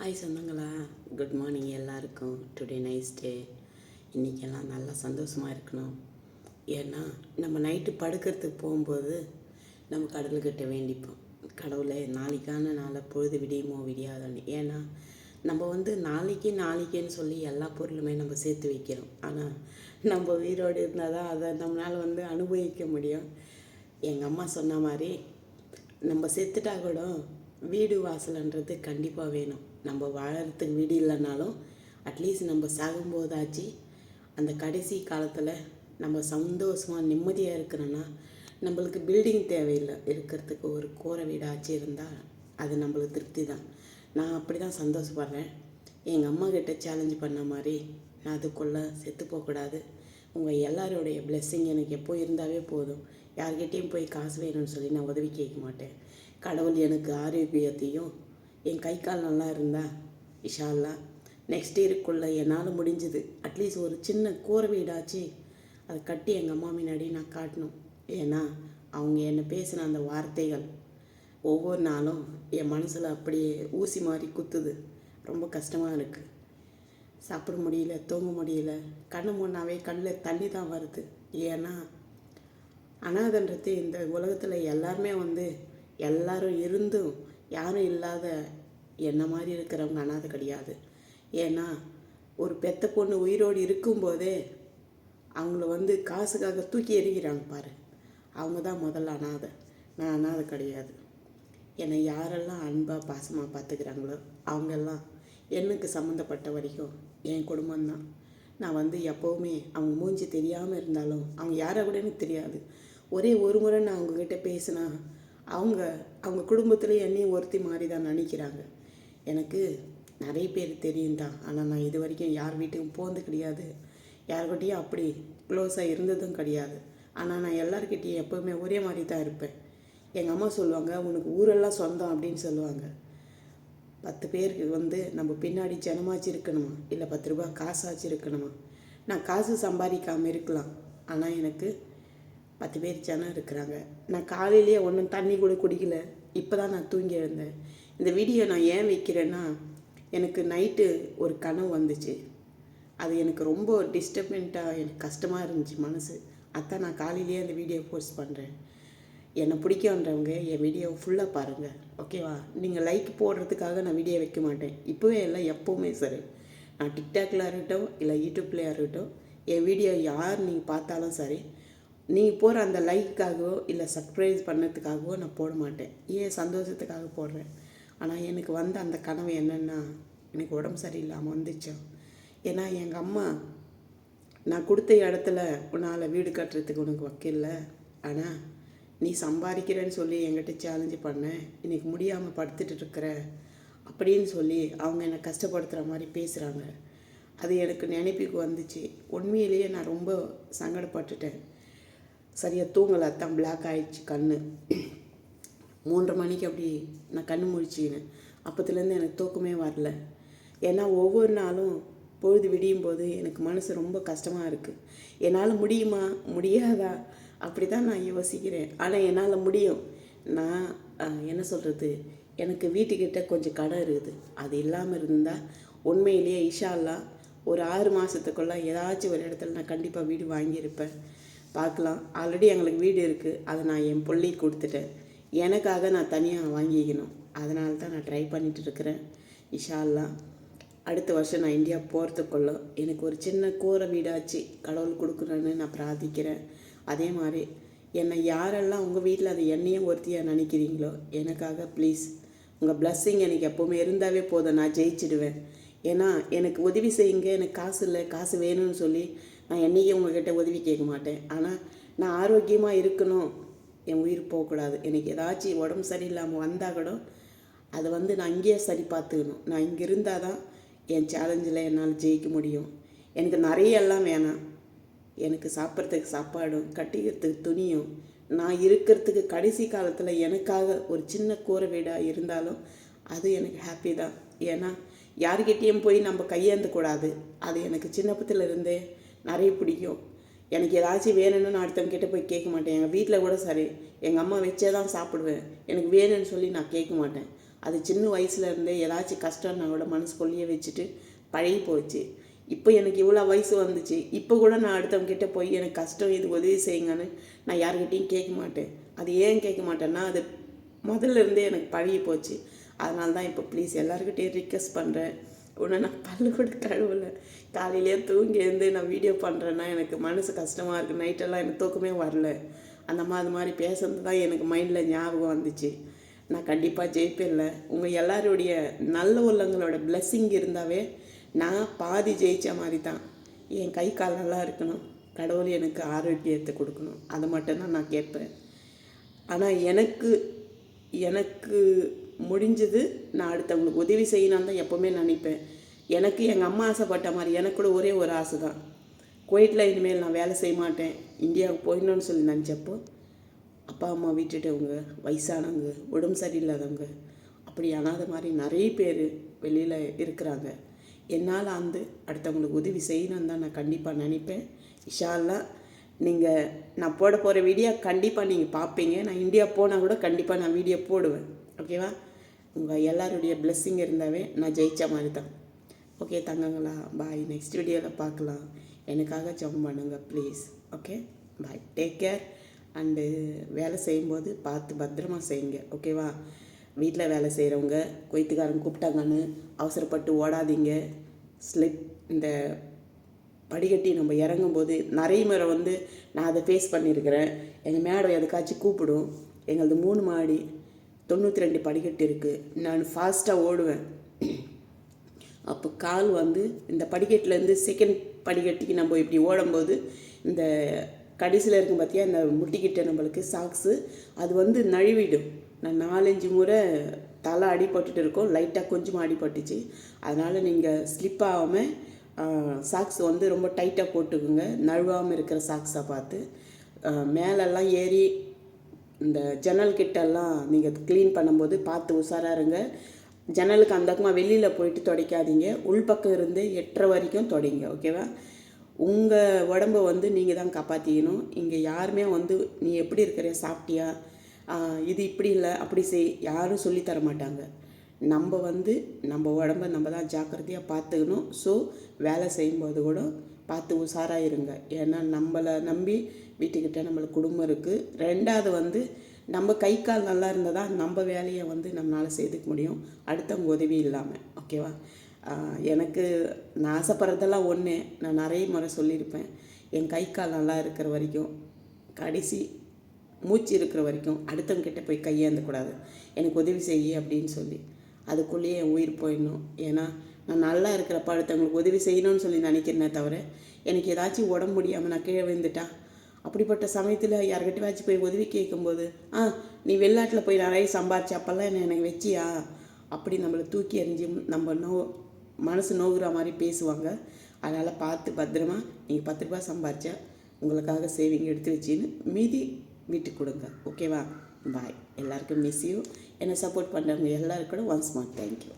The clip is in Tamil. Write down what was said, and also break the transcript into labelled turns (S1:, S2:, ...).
S1: ஹாய் சொந்தங்களா, குட் மார்னிங் எல்லாருக்கும். Today nice day. இன்றைக்கெல்லாம் நல்லா சந்தோஷமாக இருக்கணும். ஏன்னா நம்ம நைட்டு படுக்கிறதுக்கு போகும்போது நம்ம கடவுள்கிட்ட வேண்டிப்போம், கடவுளை நாளைக்கான நாளை பொழுது விடியுமோ விடியாதோன்னு. ஏன்னா நம்ம நாளைக்குன்னு சொல்லி எல்லா பொருளுமே நம்ம சேர்த்து வைக்கிறோம். ஆனால் நம்ம உயிரோடு இருந்தால் தான் அதை நம்மளால் அனுபவிக்க முடியும். எங்கள் அம்மா சொன்ன மாதிரி நம்ம செத்துட்டா கூட வீடு வாசல்ன்றது கண்டிப்பாக வேணும். நம்ம வாழறதுக்கு வீடு இல்லைனாலும் அட்லீஸ்ட் நம்ம சாகும்போதாச்சு அந்த கடைசி காலத்தில் நம்ம சந்தோஷமாக நிம்மதியாக இருக்கிறோன்னா நம்மளுக்கு பில்டிங் தேவையில்லை, இருக்கிறதுக்கு ஒரு கூரை வீடாச்சு இருந்தால் அது நம்மளுக்கு திருப்தி தான். நான் அப்படி தான் சந்தோஷப்படுறேன். எங்கள் அம்மா கிட்ட சேலஞ்சு பண்ண மாதிரி நான் அதுக்குள்ளே செத்து போகக்கூடாது. உங்கள் எல்லாரோடைய பிளெஸ்ஸிங் எனக்கு எப்போ இருந்தாவே போதும். யார்கிட்டையும் போய் காசு வேணும்னு சொல்லி நான் உதவி கேட்க மாட்டேன். கடவுள் எனக்கு ஆரோக்கியத்தையும் என் கை கால் நல்லா இருந்தால் இன்ஷா அல்லாஹ் நெக்ஸ்ட் இயருக்குள்ளே என்னால் முடிஞ்சுது அட்லீஸ்ட் ஒரு சின்ன கூரை வீடாச்சு அதை கட்டி எங்கள் அம்மா முன்னாடி நான் காட்டணும். ஏன்னா அவங்க என்னை பேசின அந்த வார்த்தைகள் ஒவ்வொரு நாளும் என் மனசில் அப்படியே ஊசி மாதிரி குத்துது. ரொம்ப கஷ்டமாக இருக்குது. சாப்பிட முடியல, தூங்க முடியல, கண்ணு முன்னாவே கண்ணில் தண்ணி தான் வருது. ஏன்னா அனாதன்றது இந்த உலகத்தில் எல்லாருமே எல்லாரும் இருந்தும் யாரும் இல்லாத என்ன மாதிரி இருக்கிறவங்க அனாதை கிடையாது. ஏன்னா ஒரு பெத்த பொண்ணு உயிரோடு இருக்கும்போதே அவங்கள காசுக்காக தூக்கி எறிகிறாங்க பாரு, அவங்க தான் முதல்ல அனாதை. நான் அனாதை கிடையாது. என்னை யாரெல்லாம் அன்பாக பாசமாக பார்த்துக்கிறாங்களோ அவங்கெல்லாம் எனக்கு சம்மந்தப்பட்ட வரைக்கும் என் குடும்பம்தான். நான் எப்போவுமே அவங்க மூஞ்சி தெரியாமல் இருந்தாலும் அவங்க யாரை கூட எனக்கு தெரியாது. ஒரே ஒரு முறை நான் அவங்கக்கிட்ட பேசினா அவங்க குடும்பத்தில் என்னையும் ஒருத்தி மாதிரி தான் நினைக்கிறாங்க. எனக்கு நிறைய பேர் தெரியும் தான், ஆனால் நான் இது வரைக்கும் யார் வீட்டுக்கும் போனது கிடையாது, யார்கிட்டையும் அப்படி க்ளோஸாக இருந்ததும் கிடையாது. ஆனால் நான் எல்லாருக்கிட்டையும் எப்போவுமே ஒரே மாதிரி தான் இருப்பேன். எங்கள் அம்மா சொல்லுவாங்க, உனக்கு ஊரெல்லாம் சொந்தம் அப்படின்னு சொல்லுவாங்க. 10 பேருக்கு நம்ம பின்னாடி ஜனமாச்சு இருக்கணுமா, இல்லை 10 ரூபா காசாச்சு இருக்கணுமா. நான் காசு சம்பாதிக்காமல் இருக்கலாம், ஆனால் எனக்கு 10 பேர் ஜனம் இருக்கிறாங்க. நான் காலையிலேயே ஒன்றும் தண்ணி கூட குடிக்கல, இப்போ தான் நான் தூங்கி எழுந்தேன். இந்த வீடியோ நான் ஏன் வைக்கிறேன்னா, எனக்கு நைட்டு ஒரு கனவு வந்துச்சு. அது எனக்கு ரொம்ப டிஸ்டர்பெண்ட்டாக, எனக்கு கஷ்டமாக இருந்துச்சு மனசு. அதான் நான் காலையிலேயே அந்த வீடியோ போஸ்ட் பண்ணுறேன். என்னை பிடிக்கன்றவங்க என் வீடியோவை ஃபுல்லாக பாருங்கள், ஓகேவா? நீங்கள் லைக் போடுறதுக்காக நான் வீடியோ வைக்க மாட்டேன், இப்போவே இல்லை, எப்போவுமே சரி. நான் டிக்டாக்ல இருக்கட்டும் இல்லை யூடியூப்லேயே இருக்கட்டும், என் வீடியோ யார் நீங்கள் பார்த்தாலும் சரி, நீங்கள் போகிற அந்த லைக்காகவோ இல்லை சப்ஸ்கிரைப் பண்ணதுக்காகவோ நான் போட மாட்டேன். ஏன் சந்தோஷத்துக்காக போடுறேன். ஆனால் எனக்கு அந்த கனவு என்னென்னா, எனக்கு உடம்பு சரியில்லாமல் வந்துச்சோம். ஏன்னா எங்கள் அம்மா, நான் கொடுத்த இடத்துல உன்னால் வீடு கட்டுறதுக்கு உனக்கு வைக்கல, ஆனால் நீ சம்பாதிக்கிறேன்னு சொல்லி என்கிட்ட சேலஞ்சு பண்ணேன், இன்னைக்கு முடியாமல் படுத்துட்டு இருக்கிற அப்படின்னு சொல்லி அவங்க என்னை கஷ்டப்படுத்துகிற மாதிரி பேசுகிறாங்க. அது எனக்கு நினைப்புக்கு வந்துச்சு. உண்மையிலேயே நான் ரொம்ப சங்கடப்பட்டுட்டேன். சரியாக தூங்கலை, தான் பிளாக் ஆகிடுச்சு கண். 3:30 மணிக்கு அப்படி நான் கண் முழிச்சினேன். அப்போத்துலேருந்து எனக்கு தூக்கமே வரல. ஏன்னா ஒவ்வொரு நாளும் பொழுது விடியும் போது எனக்கு மனசு ரொம்ப கஷ்டமாக இருக்குது. என்னால் முடியுமா முடியாதா அப்படி தான் நான் யோசிக்கிறேன். ஆனால் என்னால் முடியும். நான் என்ன சொல்கிறது, எனக்கு வீட்டுக்கிட்ட கொஞ்சம் கடன் இருக்குது. அது இல்லாமல் இருந்தால் உண்மையிலேயே இன்ஷா அல்லாஹ் ஒரு 6 மாதத்துக்குள்ளே ஏதாச்சும் ஒரு இடத்துல நான் கண்டிப்பாக வீடு வாங்கியிருப்பேன். பார்க்கலாம். ஆல்ரெடி எங்களுக்கு வீடு இருக்குது, அதை நான் என் பிள்ளைக்கு கொடுத்துட்டேன். எனக்காக நான் தனியாக வாங்கிக்கணும். அதனால தான் நான் ட்ரை பண்ணிட்டு இருக்கிறேன். இன்ஷா அல்லாஹ் அடுத்த வருஷம் நான் இந்தியா போகிறதுக்குள்ள எனக்கு ஒரு சின்ன கூரை வீடாச்சு கடவுள் கொடுக்குறேன்னு நான் பிரார்த்திக்கிறேன். அதே மாதிரி என்னை யாரெல்லாம் உங்கள் வீட்டில் அதை என்னையும் ஒருத்தியாக நினைக்கிறீங்களோ எனக்காக ப்ளீஸ் உங்கள் பிளஸ்ஸிங் எனக்கு எப்போவுமே இருந்தாவே போதும், நான் ஜெயிச்சிடுவேன். ஏன்னா எனக்கு உதவி செய்யுங்க, எனக்கு காசு இல்லை, காசு வேணும்னு சொல்லி நான் என்றைக்கும் உங்கள்கிட்ட உதவி கேட்க மாட்டேன். ஆனால் நான் ஆரோக்கியமாக இருக்கணும், என் உயிர் போகக்கூடாது. எனக்கு ஏதாச்சும் உடம்பு சரியில்லாமல் வந்தால் கூட அதை நான் இங்கேயே சரி பார்த்துக்கணும். நான் இங்கே இருந்தால் தான் என் சேலஞ்சில் என்னால் ஜெயிக்க முடியும். எனக்கு நிறைய எல்லாம் வேணாம். எனக்கு சாப்பிட்றதுக்கு சாப்பாடும் கட்டிக்கிறதுக்கு துணியும், நான் இருக்கிறதுக்கு கடைசி காலத்தில் எனக்காக ஒரு சின்ன கூரை வீடாக இருந்தாலும் அது எனக்கு ஹாப்பி தான். ஏன்னா யார்கிட்டேயும் போய் நம்ம கையேந்தக்கூடாது. அது எனக்கு சின்னப்பத்திலிருந்தே நிறைய பிடிக்கும். எனக்கு ஏதாச்சும் வேணும்னு நான் அடுத்தவங்க கிட்டே போய் கேட்க மாட்டேன். எங்கள் வீட்டில் கூட சரி, எங்கள் அம்மா வச்சே தான் சாப்பிடுவேன். எனக்கு வேணும்னு சொல்லி நான் கேட்க மாட்டேன். அது சின்ன வயசுலேருந்தே ஏதாச்சும் கஷ்டம்னா கூட மனசுக்குள்ளேயே வச்சுட்டு பழகி போச்சு. இப்போ எனக்கு இவ்வளோ வயசு வந்துச்சு, இப்போ கூட நான் அடுத்தவங்ககிட்ட போய் எனக்கு கஷ்டம் இது உதவி செய்யுங்கன்னு நான் யார்கிட்டையும் கேட்க மாட்டேன். அது ஏன் கேட்க மாட்டேன்னா, அது முதல்ல இருந்தே எனக்கு பழகி போச்சு. அதனால தான் இப்போ ப்ளீஸ் எல்லாருக்கிட்டையும் ரிக்வெஸ்ட் பண்ணுறேன். உன்னை நான் பல்லு கூட கழுவலை, காலையிலேயே தூங்கி எழுந்து நான் வீடியோ பண்ணுறேன்னா எனக்கு மனசு கஷ்டமாக இருக்குது. நைட்டெல்லாம் எனக்கு தூக்கமே வரல. அந்த மாதிரி பேசுறது தான் எனக்கு மைண்டில் ஞாபகம் வந்துச்சு. நான் கண்டிப்பாக ஜெயிப்பேன்ல. உங்கள் எல்லாருடைய நல்ல உள்ளங்களோட பிளெஸ்ஸிங் இருந்தாவே நான் பாதி ஜெயித்த மாதிரி தான். என் கை கால் நல்லா இருக்கணும், கடவுள் எனக்கு ஆரோக்கியத்தை கொடுக்கணும், அதை மட்டும்தான் நான் கேட்பேன். ஆனால் எனக்கு முடிஞ்சது நான் அடுத்தவங்களுக்கு உதவி செய்யணும்னு தான் எப்போவுமே நினைப்பேன். எனக்கு எங்கள் அம்மா ஆசைப்பட்ட மாதிரி எனக்கு கூட ஒரே ஒரு ஆசை தான். குவைட்டில் இனிமேல் நான் வேலை செய்ய மாட்டேன், இந்தியாவுக்கு போயிடணும்னு சொல்லி நினச்சப்போ அப்பா அம்மா விட்டுட்டவங்க, வயசானவங்க, உடம்பு சரியில்லாதவங்க, அப்படி அனாத மாதிரி நிறைய பேர் வெளியில் இருக்கிறாங்க. என்னால் அடுத்தவங்களுக்கு உதவி செய்யணும்னு தான் நான் கண்டிப்பாக நினைப்பேன். இன்ஷா அல்லாஹ் நான் போட போகிற வீடியோ கண்டிப்பாக நீங்கள் பார்ப்பீங்க. நான் இந்தியா போனால் கூட கண்டிப்பாக நான் வீடியோ போடுவேன். ஓகேவா? உங்கள் எல்லாருடைய பிளெஸ்ஸிங் இருந்தாவே நான் ஜெயித்த மாதிரி தான். ஓகே தங்கங்களா, பாய். நெக்ஸ்ட் வீடியோவில் பார்க்கலாம். எனக்காக ஜெபம் பண்ணுங்க please. Okay, bye. Take care. And வேலை செய்யும்போது பார்த்து பத்திரமா செய்யுங்க. ஓகேவா? வீட்டில் வேலை செய்கிறவங்க கொய்த்துக்காரங்க கூப்பிட்டாங்கன்னு அவசரப்பட்டு ஓடாதீங்க. இந்த படிக்கட்டி நம்ம இறங்கும்போது நிறைய முறை நான் அதை ஃபேஸ் பண்ணியிருக்கிறேன். எங்கள் மேடம் எதுக்காச்சும் கூப்பிடும். எங்களது 3 மாடி 92 படிக்கட்டு இருக்குது. நான் ஃபாஸ்ட்டாக ஓடுவேன். அப்போ கால் இந்த படிக்கட்டிலேருந்து செகண்ட் படிக்கட்டுக்கு நம்ம இப்படி ஓடும்போது இந்த கடைசியில் இருக்கும் பார்த்தியா, இந்த முட்டிக்கிட்ட நம்மளுக்கு சாக்ஸு அது நழுவிடும். நான் 4-5 முறை தலை அடிபட்டுட்டு இருக்கோம், லைட்டாக கொஞ்சமாக அடிபட்டுச்சு. அதனால் நீங்கள் ஸ்லிப் ஆகாமல் சாக்ஸ் ரொம்ப டைட்டாக போட்டுக்குங்க, நழுவாமல் இருக்கிற சாக்ஸாக பார்த்து. மேலெல்லாம் ஏறி இந்த ஜன்னல் கிட்டெல்லாம் நீங்கள் க்ளீன் பண்ணும்போது பார்த்து உஷாராக இருங்க. ஜன்னலுக்கு அந்த பக்கமாக வெளியில் போயிட்டு துடைக்காதீங்க, உள்பக்கம் இருந்து 8:30 வரைக்கும் துடைங்க. ஓகேவா? உங்கள் உடம்பை நீங்கள் தான் காப்பாற்றிக்கணும். இங்கே யாருமே நீ எப்படி இருக்கிற, சாப்பிட்டியா, இது இப்படி இல்லை அப்படி செய், யாரும் சொல்லித்தர மாட்டாங்க. நம்ம நம்ம உடம்பை நம்ம தான் ஜாக்கிரதையாக பார்த்துக்கணும். ஸோ வேலை செய்யும்போது கூட பார்த்து உஷாராக இருங்க. ஏன்னா நம்மளை நம்பி வீட்டுக்கிட்ட நம்மளுக்கு குடும்பம் இருக்குது. 2வது நம்ம கை கால் நல்லா இருந்தால் தான் நம்ம வேலையை நம்மளால் செய்துக்க முடியும், அடுத்தவங்க உதவி இல்லாமல். ஓகேவா? எனக்கு நான் ஆசைப்படுறதெல்லாம் ஒன்று, நான் நிறைய முறை சொல்லியிருப்பேன். என் கை கால் நல்லா இருக்கிற வரைக்கும், கடைசி மூச்சு இருக்கிற வரைக்கும் அடுத்தவங்கிட்ட போய் கையேந்தக்கூடாது, எனக்கு உதவி செய்ய அப்படின்னு சொல்லி. அதுக்குள்ளேயே என் உயிர் போயிடணும். ஏன்னா நான் நல்லா இருக்கிறப்ப அடுத்தவங்களுக்கு உதவி செய்யணும்னு சொல்லி நினைக்கிறேனே தவிர, எனக்கு ஏதாச்சும் உடம்பு முடியாமல் நான் கீழே விழுந்துட்டா, அப்படிப்பட்ட சமயத்தில் யார்கிட்டயாச்சும் போய் உதவி கேட்கும்போது, நீ வெளிநாட்டில் போய் நிறைய சம்பாரிச்சு அப்போல்லாம் எனக்கு வச்சியா அப்படி நம்மளை தூக்கி எறிஞ்சி நம்ம மனசு நோகுற மாதிரி பேசுவாங்க. அதனால் பார்த்து பத்திரமா நீங்கள் 10 ரூபா சம்பாரிச்சா உங்களுக்காக சேவிங் எடுத்து வச்சின்னு மீதி வீட்டுக்கு கொடுங்க. ஓகேவா? பாய். எல்லாருக்கும் மிஸ் யூ. என்னை சப்போர்ட் பண்ணுறவங்க எல்லாருக்கும் ஒன்ஸ் மோர் தேங்க்யூ.